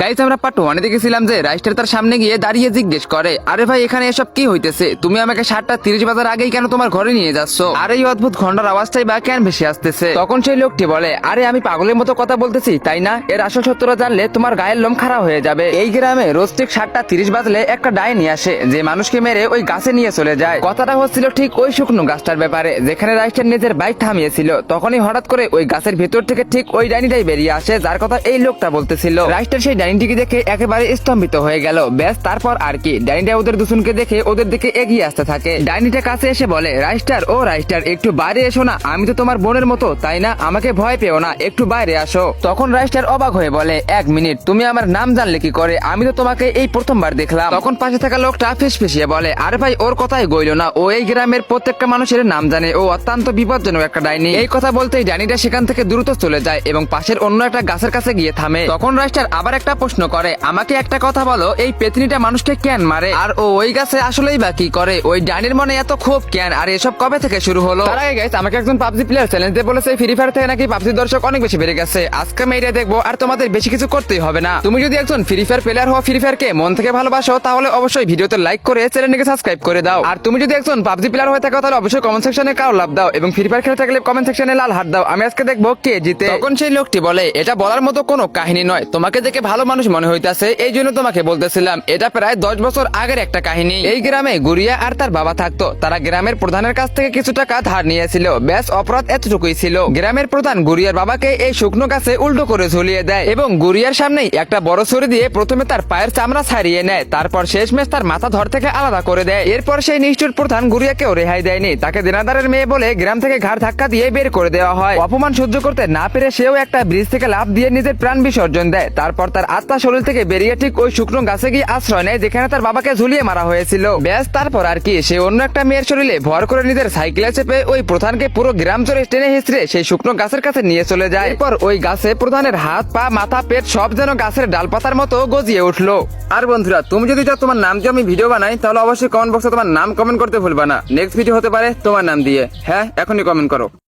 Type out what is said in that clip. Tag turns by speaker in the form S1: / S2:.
S1: Guys আমরা part 1 এ দেখেছিলাম যে রাইস্টার তার সামনে গিয়ে দাঁড়িয়ে জিজ্ঞেস করে, আরে ভাই এখানে এসব কি হইতেছে? তুমি আমাকে 7:30 বাজার আগেই কেন তোমার ঘরে নিয়ে যাচ্ছ? আর এই অদ্ভুত ঘন্টার আওয়াজটাই বা কেন ভেসে আসতেছে? তখন সেই লোকটি বলে, আরে আমি পাগলের মতো কথা বলতেছি তাই না? এর আসল সত্যটা জানলে তোমার গায়ের লোম খাড়া হয়ে যাবে। এই গ্রামে রোজ ঠিক 7:30 বাজলে একটা ডাইনি আসে যে মানুষকে মেরে ওই গাছে নিয়ে চলে যায়। কথাটা হচ্ছিল ঠিক ওই শুকনো গাছটার ব্যাপারে যেখানে রাইস্টার নিজের বাইক থামিয়েছিল। তখনই হঠাৎ করে ওই গাছের ভেতর থেকে ঠিক ওই ডাইনিটাই বেরিয়ে আসে যার কথা এই লোকটা বলতেছিল। রাইস্টার সেই ডাইনিটিকে দেখে একেবারে স্তম্ভিত হয়ে গেল। ব্যাস তারপর আর কি, ডাইনিটা ওদের দুজনকে দেখে ওদের দিকে এগিয়ে আসতে থাকে। ডাইনিটা কাছে এসে বলে, রাইস্টার ও রাইস্টার একটু বাইরে এসো না, আমি তো তোমার বোনের মতো তাই না? আমাকে ভয় পেও না, একটু বাইরে আসো। তখন রাইস্টার অবাক হয়ে বলে, 1 মিনিট, তুমি আমার নাম জানলে কি করে? আমি তো তোমাকে এই প্রথমবার দেখলাম। তখন পাশে থাকা লোকটা ফিসফিসিয়ে বলে, আরে ভাই ওর কথাই গইল না, ও এই গ্রামের প্রত্যেকটা মানুষের নাম জানে, ও অত্যন্ত বিপজ্জনক একটা ডাইনি। এই কথা বলতেই ডাইনিটা সেখান থেকে দ্রুত চলে যায় এবং পাশের অন্য একটা গাছের কাছে গিয়ে থামে। তখন রাইস্টার আবার একটা প্রশ্ন করে, আমাকে একটা কথা বলো, এই পেতনিটা মানুষকে কেন মারে? আর ও ওই গাছে আসলেই বা কি করে? ওই ডাইনির মনে এত ক্ষোভ কেন? আর এসব কবে থেকে শুরু হলো? তার আগে গাইস আমাকে একজন পাবজি প্লেয়ার চ্যালেঞ্জ দিয়ে বলেছে ফ্রি ফায়ার থেকে নাকি পাবজির দর্শক অনেক বেশি বেড়ে গেছে। আজকে আমি এটা দেখবো আর তোমাদের বেশি কিছু করতেই হবে না। তুমি যদি একজন ফ্রি ফায়ার প্লেয়ার হও, ফ্রি ফায়ারকে মন থেকে ভালোবাসো, তাহলে অবশ্যই ভিডিওতে লাইক করে চ্যানেলটিকে সাবস্ক্রাইব করে দাও। আর তুমি যদি একজন পাবজি প্লেয়ার হয়ে থাকো তাহলে অবশ্যই কমেন্ট সেকশনে কারো লাভ দাও এবং ফ্রি ফায়ার খেলে থাকলে কমেন্ট সেকশনে লাল হাত দাও। আমি আজকে দেখবো কে জিতে। তখন সেই লোকটি বলে, এটা বলার মতো কোনো কাহিনী নয়, তোমাকে দেখে ভালো মানুষ মনে হইতাছে এই জন্য তোমাকে বলতেছিলাম। এটা প্রায় 10 বছর আগের একটা কাহিনী। এই গ্রামে গুড়িয়া আর তার বাবা থাকতো। তারা গ্রামের প্রধানের কাছ থেকে কিছু টাকা ধার নিয়েছিল। ব্যাস অপরাধ এতটুকুই ছিল। গ্রামের প্রধান গুড়িয়ার বাবাকে এই শুকনো গাছে উল্টো করে ঝুলিয়ে দেয় এবং গুড়িয়ার সামনেই একটা বড় ছুরি দিয়ে প্রথমে তার পায়ের চামড়া ছাড়িয়ে নেয়, তারপর শেষমেশ তার মাথা ধর থেকে আলাদা করে দেয়। এরপর সেই নিষ্ঠুর প্রধান গুড়িয়াকেও রেহাই দেয়নি। তাকে দিনাদারের মেয়ে বলে গ্রাম থেকে ঘাড় ধাক্কা দিয়ে বের করে দেওয়া হয়। অপমান সহ্য করতে না পেরে সেও একটা ব্রিজ থেকে লাফ দিয়ে নিজের প্রাণ বিসর্জন দেয়। তারপর তার আত্মা শরীর থেকে বেরিয়ে ঠিক ওই শুকনো গাছে গিয়ে আশ্রয় নেয় যেখানে তার বাবাকে ঝুলিয়ে মারা হয়েছিল। ব্যাস তারপর আর কি, সে অন্য একটা মেয়ের শরীরে ভর করে নিজের সাইকেলে চেপে ওই প্রধানকে পুরো গ্রাম জুড়ে টেনে হিঁচড়ে সেই শুকনো গাছের কাছে নিয়ে চলে যায়। এরপর ওই গাছে প্রধানের হাত পা মাথা পেট সব যেন গাছের ডালপাতার মতো গজিয়ে উঠলো। আর বন্ধুরা, তুমি যদি চাও তোমার নাম দিয়ে আমি ভিডিও বানাই তাহলে অবশ্যই কমেন্ট বক্সে তোমার নাম কমেন্ট করতে ভুলবা না। নেক্সট ভিডিও হতে পারে তোমার নাম দিয়ে। হ্যাঁ, এখনই কমেন্ট করো।